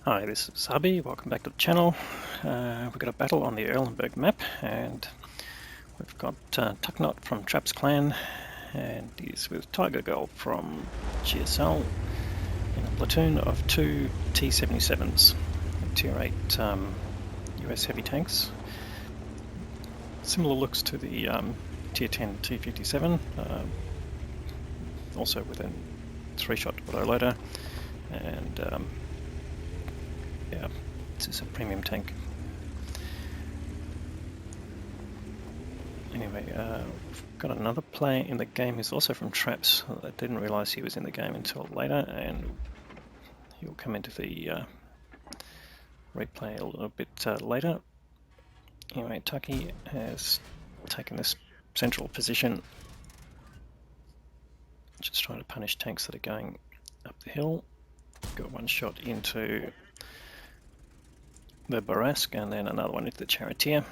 Hi, this is Sabi. Welcome back to the channel. We've got a battle on the Erlenberg map, and we've got Tucknott from Trapp's clan, and he's with Tiger Girl from GSL in a platoon of two T-77s, Tier 8 US heavy tanks. Similar looks to the Tier 10 T-57, also with a 3-shot autoloader, and yeah, this is a premium tank. Anyway, we've got another player in the game who's also from Traps. I didn't realise he was in the game until later, and he'll come into the replay a little bit later. Anyway, Tucky has taken this central position, just trying to punish tanks that are going up the hill. Got one shot into the Barask and then another one into the Charioteer.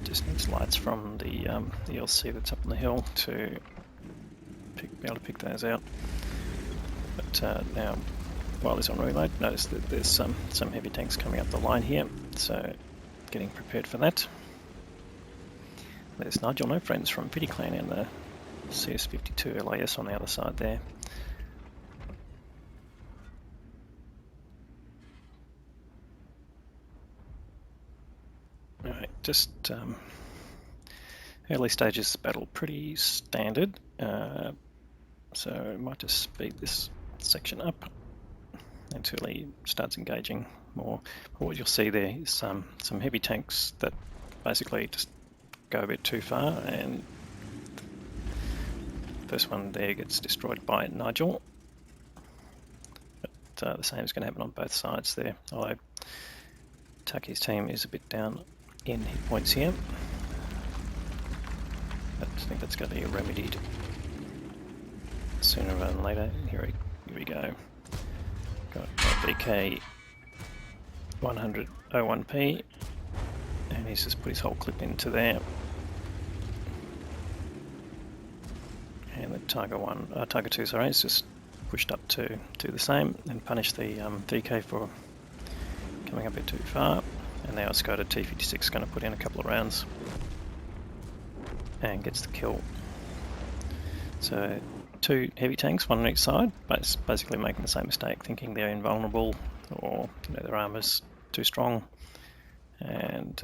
Just needs lights from the LC that's up on the hill to be able to pick those out. But now, while he's on reload, notice that there's some heavy tanks coming up the line here, so getting prepared for that. There's Nigel No Friends from Pity Clan and the CS52 LAS on the other side there. Alright, just early stages of battle, pretty standard, so I might just speed this section up until he starts engaging more. But what you'll see there is some heavy tanks that basically just go a bit too far, and the first one there gets destroyed by Nigel. But the same is going to happen on both sides there, although Tucky's team is a bit down in hit points here. But I think that's going to be remedied sooner rather than later. Here we go. Got VK 100-01P, and he's just put his whole clip into there. And the Tiger 2, sorry, is just pushed up to do the same and punish the VK for coming a bit too far. And now it's got a T-56 going to put in a couple of rounds and gets the kill. So two heavy tanks, one on each side, but basically making the same mistake, thinking they're invulnerable or their armor's too strong, and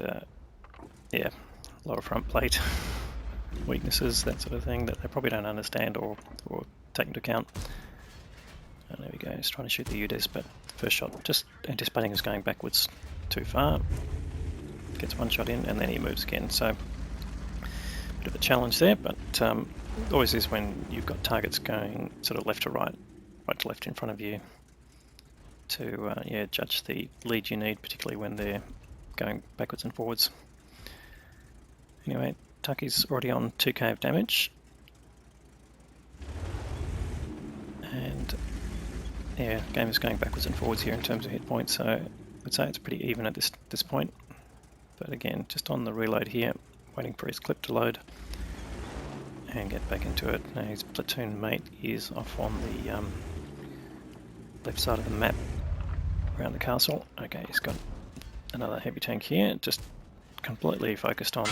yeah, a lot of front plate weaknesses, that sort of thing that they probably don't understand or take into account. And there we go, he's trying to shoot the UDES, but first shot just anticipating is going backwards too far, gets one shot in and then he moves again. So bit of a challenge there, but always is when you've got targets going sort of left to right, right to left in front of you, to yeah, judge the lead you need, particularly when they're going backwards and forwards. Anyway, Tucky's already on 2k of damage, and yeah, game is going backwards and forwards here in terms of hit points, so I'd say it's pretty even at this point. But again, just on the reload here, waiting for his clip to load and get back into it. Now his platoon mate is off on the left side of the map around the castle. Okay, he's got another heavy tank here, just completely focused on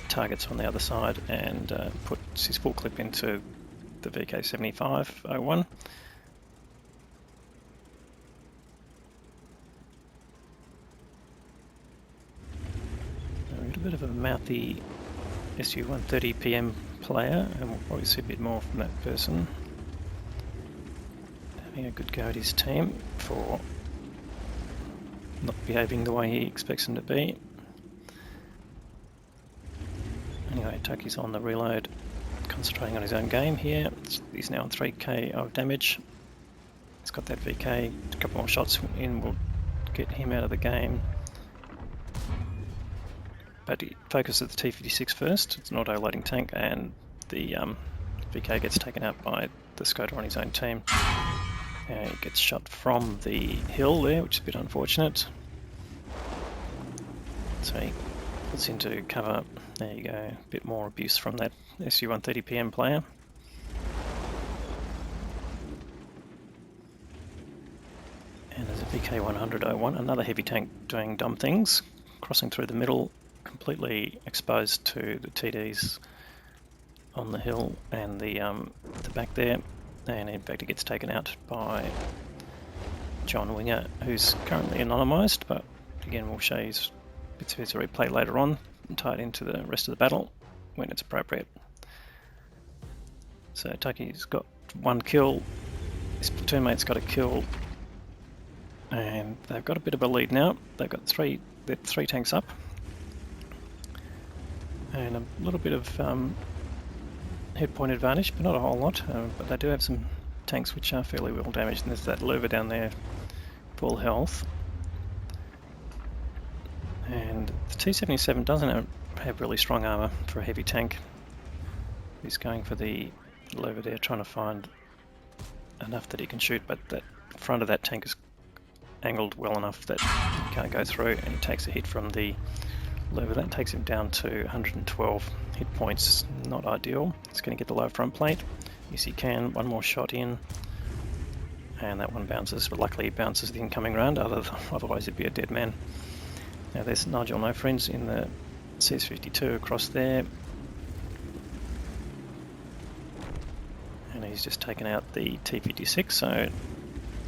targets on the other side, and puts his full clip into the VK75-01. A bit of a mouthy SU-130 PM player, and we'll probably see a bit more from that person. Having a good go at his team for not behaving the way he expects them to be. Anyway, Tucky's on the reload, concentrating on his own game here. He's now on 3k of damage. He's got that VK, a couple more shots in will get him out of the game. But he focuses at the T-56 first. It's an auto-loading tank, and the VK gets taken out by the Skoda on his own team. And he gets shot from the hill there, which is a bit unfortunate. So he puts into cover. There you go, a bit more abuse from that SU-130 PM player. EK100-01, another heavy tank doing dumb things, crossing through the middle, completely exposed to the TDs on the hill and the back there, and in fact it gets taken out by John Winger, who's currently anonymised, but again we'll show you bits of his replay later on and tie it into the rest of the battle when it's appropriate. So Tucky's got one kill, his platoon mate's got a kill, and they've got a bit of a lead now. They've got three tanks up, and a little bit of hit point advantage, but not a whole lot. But they do have some tanks which are fairly well damaged, and there's that Louver down there, full health. And the T-77 doesn't have really strong armour for a heavy tank. He's going for the Louver there, trying to find enough that he can shoot, but that front of that tank is angled well enough that he can't go through, and he takes a hit from the Louver. That takes him down to 112 hit points. Not ideal. He's going to get the low front plate. Yes, he can. One more shot in, and that one bounces, but luckily he bounces the incoming round, otherwise he'd be a dead man. Now there's Nigel No Friends in the CS-52 across there, and he's just taken out the T-56, so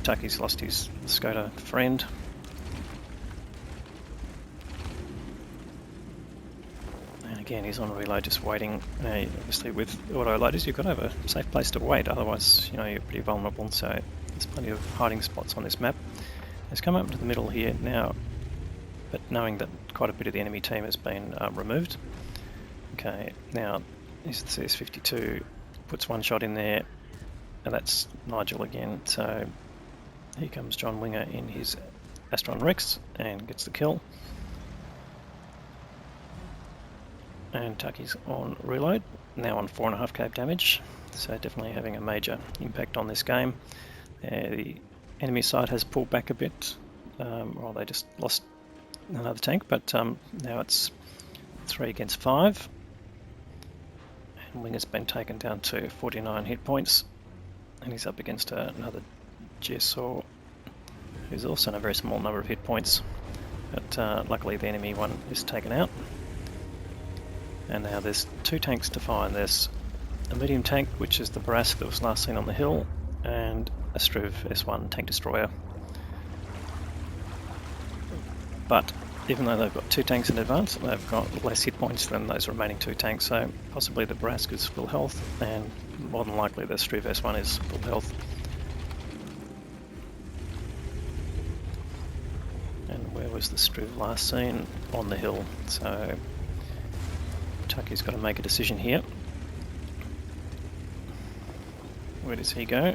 Tucky's lost his Skoda friend. And again, he's on reload, just waiting. Obviously with auto loaders, you've got to have a safe place to wait, otherwise you're pretty vulnerable, so there's plenty of hiding spots on this map. He's come up to the middle here now, but knowing that quite a bit of the enemy team has been removed. Okay, now here's the CS-52, puts one shot in there, and that's Nigel again, so here comes John Winger in his Astron Rex and gets the kill. And Tucky's on reload, now on 4.5k damage, so definitely having a major impact on this game. The enemy side has pulled back a bit, well, they just lost another tank, but now it's 3 against 5. And Winger's been taken down to 49 hit points, and he's up against another GSO who's also in a very small number of hit points, but luckily the enemy one is taken out. And now there's 2 tanks to find. There's a medium tank, which is the Barask that was last seen on the hill, and a Struve S1 tank destroyer. But even though they've got 2 tanks in advance, they've got less hit points than those remaining 2 tanks, so possibly the Barask is full health, and more than likely the Struve S1 is full health. And where was the Struve last seen? On the hill, so Tucky's got to make a decision here. Where does he go?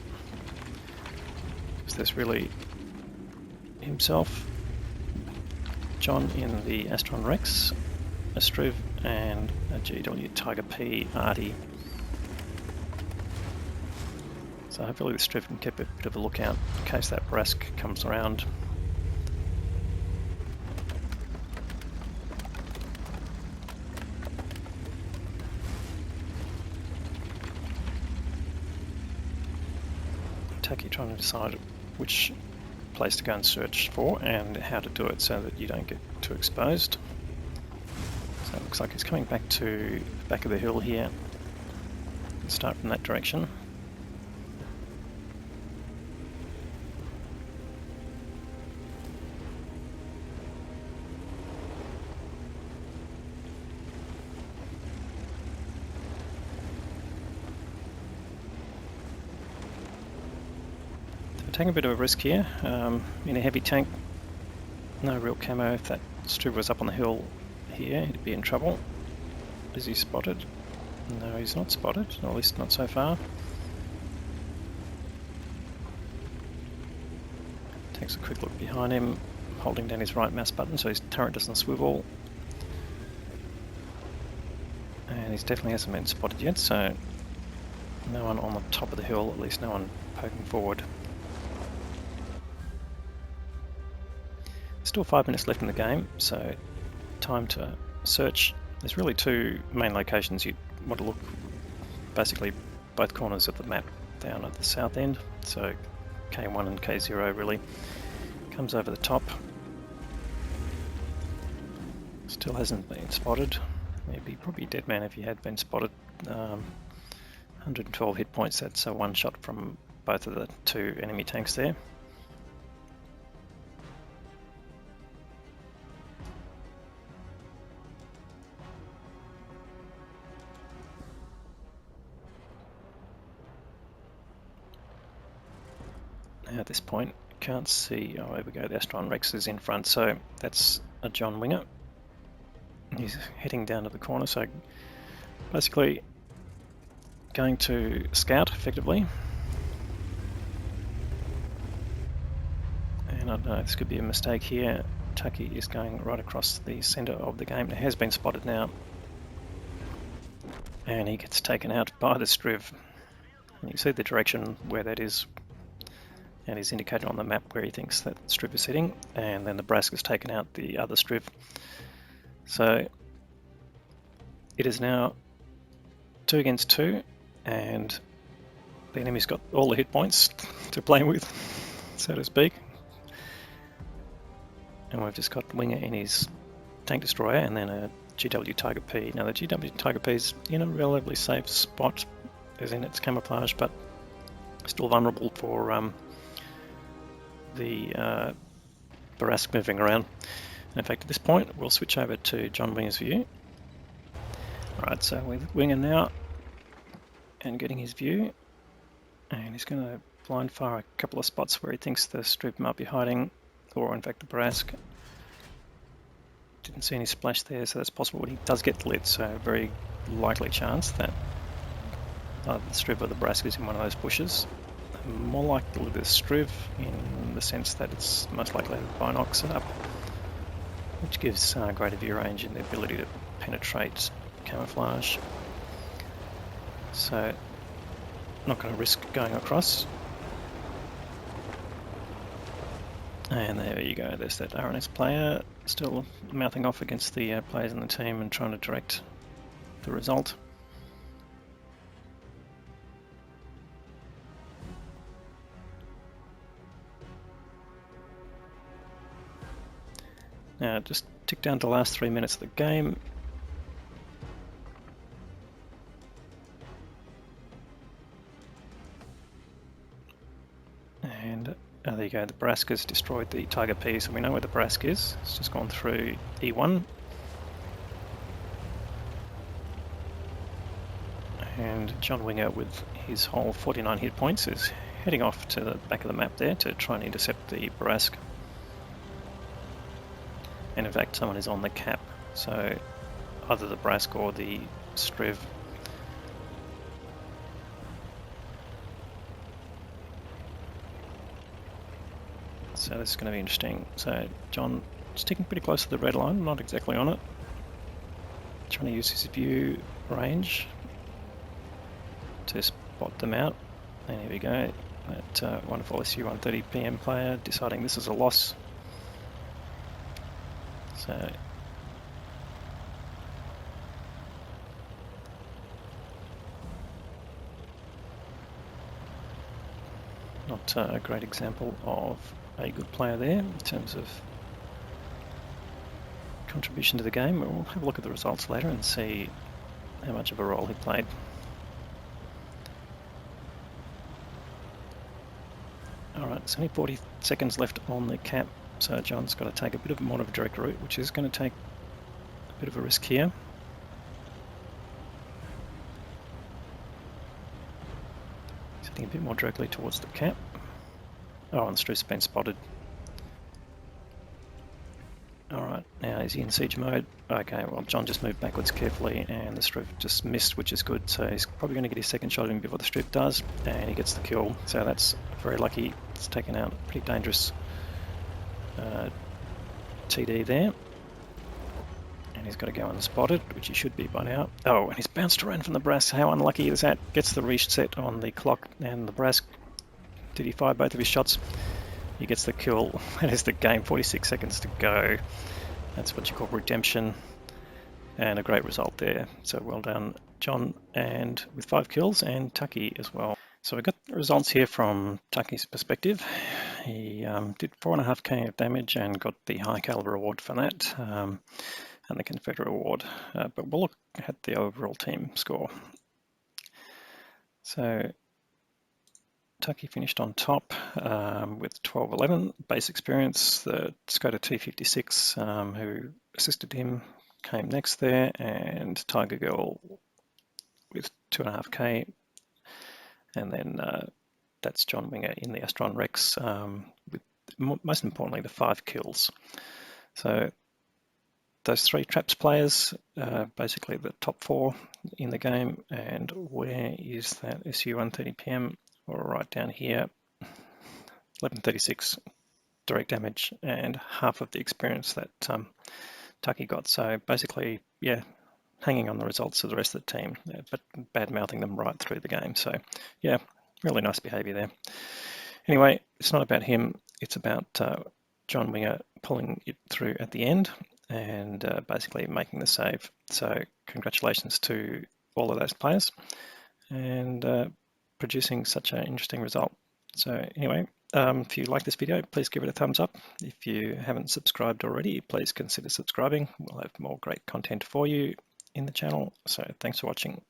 Is this really himself? John in the Astron Rex, a Struve, and a GW Tiger P Artie. So hopefully the Struve can keep a bit of a lookout in case that Barask comes around. Tucky trying to decide which place to go and search for and how to do it so that you don't get too exposed. So it looks like he's coming back to the back of the hill here. Let's start from that direction. Taking a bit of a risk here, in a heavy tank, no real camo. If that Struve was up on the hill here, he'd be in trouble. Is he spotted? No, he's not spotted, or at least not so far. Takes a quick look behind him, holding down his right mouse button so his turret doesn't swivel. And he definitely hasn't been spotted yet, so no one on the top of the hill, at least no one poking forward. Still 5 minutes left in the game, so time to search. There's really 2 main locations you want to look, basically both corners of the map down at the south end, so K1 and K0 really. Comes over the top. Still hasn't been spotted. He'd be probably a dead man if he had been spotted. 112 hit points, that's a one shot from both of the two enemy tanks there. Now at this point, can't see, oh there we go, the Astron Rex is in front, so that's a John Winger. He's heading down to the corner, so basically going to scout effectively. And I don't know, this could be a mistake here. Tucky is going right across the centre of the game. It has been spotted now. And he gets taken out by the Striv. And you see the direction where that is. And he's indicated on the map where he thinks that Striv is sitting. And then the Brask has taken out the other Striv. So it is now 2 against 2. And the enemy's got all the hit points to play with, so to speak. And we've just got Winger in his tank destroyer and then a GW Tiger P. Now the GW Tiger P is in a relatively safe spot, as in its camouflage, but still vulnerable for the Barask moving around. And in fact, at this point, we'll switch over to John Winger's view. Alright, so with Winger now, and getting his view, and he's going to blind fire a couple of spots where he thinks the Striv might be hiding, or in fact the Barask. Didn't see any splash there, so that's possible, but he does get lit, so a very likely chance that the Striv or the Barask is in one of those bushes. More likely the Striv, in the sense that it's most likely the binocs up, which gives greater view range and the ability to penetrate camouflage. So, not going to risk going across. And there you go, there's that RNS player still mouthing off against the players in the team and trying to direct the result. Now just tick down to the last 3 minutes of the game. And there you go, the Barask has destroyed the Tiger P, so we know where the Barask is. It's just gone through E1. And John Winger, with his whole 49 hit points, is heading off to the back of the map there to try and intercept the Barask. And in fact, someone is on the cap, so either the Barask or the Striv. So this is going to be interesting. So John sticking pretty close to the red line, not exactly on it. Trying to use his view range to spot them out. And here we go. That wonderful SU-130 PM player deciding this is a loss. So not a great example of a good player there in terms of contribution to the game. We'll have a look at the results later and see how much of a role he played. Alright, it's only 40 seconds left on the cap, so John's got to take a bit more of a direct route, which is going to take a bit of a risk here. He's heading a bit more directly towards the cap. Oh, and the Striv's been spotted. Alright, now is he in siege mode? Okay, well John just moved backwards carefully and the Striv just missed, which is good, so he's probably going to get his second shot in before the Striv does, and he gets the kill, so that's very lucky. It's taken out a pretty dangerous TD there. And he's got to go unspotted, which he should be by now. Oh, and he's bounced around from the Barask. How unlucky is that? Gets the reset on the clock, and the Barask, did he fire both of his shots? He gets the kill. That is the game, 46 seconds to go. That's what you call redemption, and a great result there. So well done, John, and with 5 kills, and Tucky as well. So we've got the results here from Tucky's perspective, He did 4.5k of damage and got the high caliber award for that, and the Confederate award. But we'll look at the overall team score. So Tucky finished on top with 1211 base experience. The Skoda 256, who assisted him, came next there, and Tiger Girl with 2.5k, and then that's John Winger in the Astron Rex with, most importantly, the 5 kills. So those 3 traps players, basically the top 4 in the game. And where is that SU 130 PM? Right down here, 1136 direct damage and half of the experience that Tucky got. So basically, yeah, hanging on the results of the rest of the team, but bad-mouthing them right through the game. So yeah, really nice behaviour there. Anyway, it's not about him, it's about John Winger pulling it through at the end and basically making the save. So congratulations to all of those players and producing such an interesting result. So anyway, if you like this video, please give it a thumbs up. If you haven't subscribed already, please consider subscribing. We'll have more great content for you in the channel. So thanks for watching.